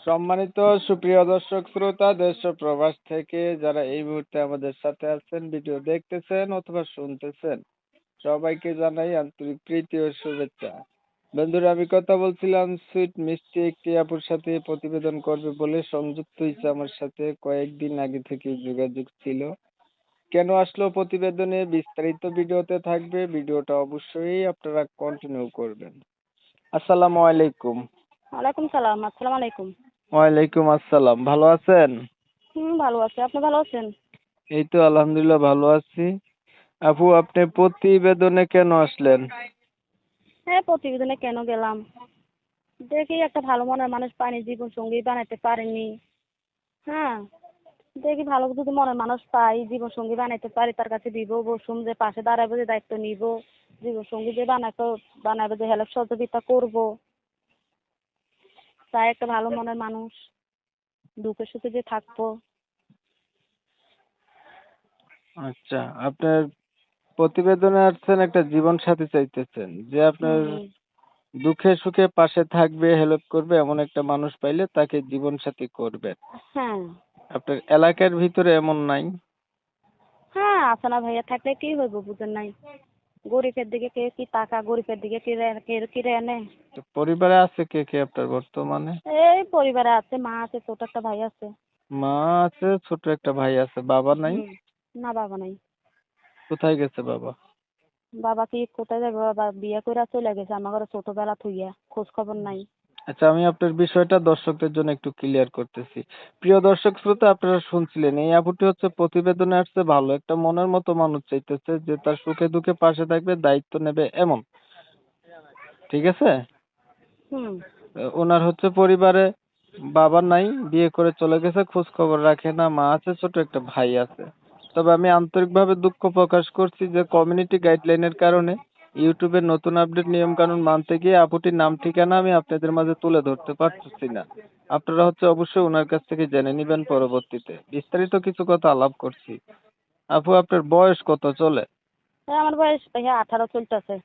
সম্মানিত সুপ্রিয় দর্শক শ্রোতা দেশ ও প্রবাস থেকে যারা এই মুহূর্তে আমাদের সাথে আছেন, ভিডিও দেখতেছেন অথবা শুনতেছেন, সবাইকে জানাই আন্তরিক প্রীতি ও শুভেচ্ছা। বন্ধুরা, আমি কথা বলছিলাম সুইট মিষ্টি একটি আপুর সাথে প্রতিবেদন করবে বলে সংযুক্ত হয়েছে আমার সাথে, কয়েকদিন আগে থেকে যোগাযোগ ছিল। কেন আসলো প্রতিবেদনে বিস্তারিত ভিডিওতে থাকবে, ভিডিওটা অবশ্যই আপনারা কন্টিনিউ করবেন। আসসালামু আলাইকুম। ওয়ালাইকুম সালাম। আসসালামু আলাইকুম। ওয়ালাইকুম আসসালাম, ভালো আছেন? ভালো আছি। আপনি ভালো আছেন? এই তো আলহামদুলিল্লাহ ভালো আছি। আপু, আপনি প্রতিবেদনে কেন আসলেন? হ্যাঁ, প্রতিবেদনে কেন গেলাম, দেখি একটা ভালো মনের মানুষ পাইনি, জীবন সঙ্গী বানাইতে পারিনি। হ্যাঁ, দেখি ভালো যদি মনের মানুষ পাই, জীবন সঙ্গী বানাইতে পারি, তার কাছে দিব, বসুম, যে পাশে দাঁড়াবো, যে দায়িত্ব নিব, জীবন সঙ্গী যে বানাবো, যে হেল্প সহযোগিতা করবো, তাই একটা ভালো মনের মানুষ, দুঃখে সুখে যে থাকবো। আচ্ছা, আপনার প্রতিবেদনে আসছেন একটা জীবন সাথী চাইতেছেন, যে আপনার হুম। দুঃখে সুখে পাশে থাকবে, হেল্প করবে, এমন একটা মানুষ পাইলে তাকে জীবন সাথী করবেন। হ্যাঁ। আপনার এলাকার ভিতরে এমন নাই? হ্যাঁ, আছে না ভাইয়া, থাকলে কি হইব, বুঝেন নাই? গরিবের দিকে কে কি তাকা, গরিবের দিকে কি রে এনে। তো পরিবারে আছে কে কে আপনার বর্তমানে? এই পরিবারে আছে, মা আছে, ছোট একটা ভাই আছে। মা আছে, ছোট একটা ভাই আছে, বাবা নাই? হুম। না, বাবা নাই। কোথায় গেছে বাবা? বাবা কি কোথায় যাবে, বাবা বিয়ে করে চলে গেছে আমার ঘরে ছোটবেলা থুইয়া, খোঁজ খবর নাই। আচ্ছা, আমি আপনার বিষয়টা দর্শকদের জন্য একটু ক্লিয়ার করতেছি। প্রিয় দর্শক শ্রোতা, আপনারা শুনছিলেন এই আপুটি হচ্ছে প্রতিবেদনে আসছে ভালো একটা মনের মতো মানুষ চাইতেছে, যে তার সুখে দুঃখে পাশে থাকবে, দায়িত্ব নেবে এমন। ঠিক আছে? হুম। ওনার হচ্ছে পরিবারে বাবা নাই, বিয়ে করে চলে গেছে, খোঁজ খবর রাখে না, মা আছে, ছোট একটা ভাই আছে। তবে আমি আন্তরিকভাবে দুঃখ প্রকাশ করছি যে কমিউনিটি গাইডলাইনের কারণে ইউটিউবের নতুন আপডেট নিয়ম কানুন মানতে গিয়ে আপুটির নাম ঠিকানা আমি আপনাদের মাঝে তুলে ধরতে পারতেছি না। আপনারা হচ্ছে অবশ্যই ওনার কাছ থেকে জেনে নিবেন পরবর্তীতে। বিস্তারিত কিছু কথা আলাপ করছি। আপু, আপনার বয়স কত চলে? আমার বয়স ভাইয়া 18 চলতেছে।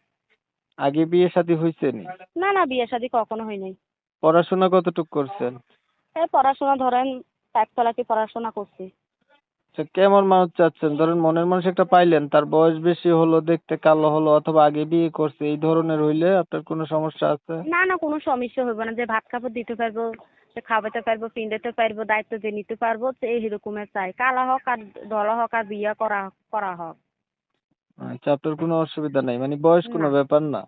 আগে বিয়ে শাদী হয়েছে নি? না না, বিয়ে শাদী কখনো হয় নাই। পড়াশোনা কতটুকু করছেন? এই পড়াশোনা ধরেন 5 তলাকে পড়াশোনা করছি। আচ্ছা, কেমন মানুষ চাচ্ছেন? ধরেন মনের মানুষ একটা পাইলেন, তার বয়স বেশি হলো, দেখতে কালো হলো, অথবা আগে বিয়ে করছে, এই ধরনের হইলে আপনার কোনো সমস্যা আছে? না না, কোনো সমস্যা হইব না, যে ভাত কাপড় দিতে পারবো, যে খাওয়াতে পারবো, পিন্দাতে পারবো, দায়িত্ব দিয়ে নিতে পারবো, তো এই রকমের চাই, কালা হোক আর ধলা হোক আর বিয়ে করা করা হোক। আচ্ছা, আপনার কোনো অসুবিধা নাই, মানে বয়স কোনো না ব্যাপার না?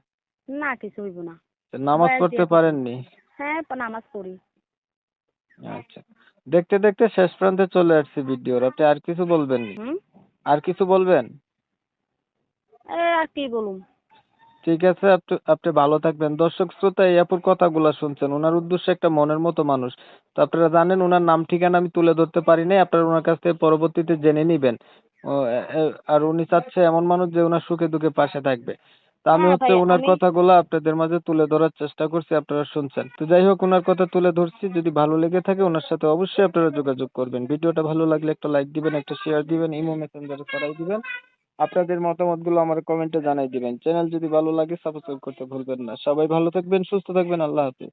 না, কিছু হইব না। নামাজ বয়স পড়তে দিয়ে কিছু না। পারেননি? হ্যাঁ, নামাজ পড়ি। আচ্ছা, দেখতে দেখতে শেষ প্রান্তে চলে আসছি ভিডিওর। আপনি আর কিছু বলবেন নি? হুম। আর কিছু বলবেন? আর কি বলুম। ঠিক আছে, আপনি আপনি ভালো থাকবেন। দর্শক শ্রোতা, এই আপুর কথাগুলো শুনছেন, ওনার উদ্দেশ্য একটা মনের মতো মানুষ। তো আপনারা জানেন ওনার নাম ঠিকানা আমি তুলে ধরতে পারি নাই, আপনারা ওনার কাছ থেকে পরবর্তীতে জেনে নিবেন। ও, আর উনি চাচ্ছে এমন মানুষ যে ওনার সুখে দুঃখে পাশে থাকবে। তা আমি হ্যাঁ হচ্ছে ভাই, ওনার আমি কথাগুলো আপনাদের মাঝে তুলে ধরার চেষ্টা করছি, আপনারা শুনছেন। তো যাই হোক, ওনার কথা তুলে ধরছি, যদি ভালো লেগে থাকে ওনার সাথে অবশ্যই আপনারা যোগাযোগ করবেন। ভিডিওটা ভালো লাগলে একটা লাইক দিবেন, একটা শেয়ার দিবেন, ইমো মেসেঞ্জারে ছড়াই দিবেন। আপনাদের মতামতগুলো আমার কমেন্টে জানাই দিবেন। চ্যানেল যদি ভালো লাগে সাবস্ক্রাইব করতে ভুলবেন না। সবাই ভালো থাকবেন, সুস্থ থাকবেন। আল্লাহ হাফেজ।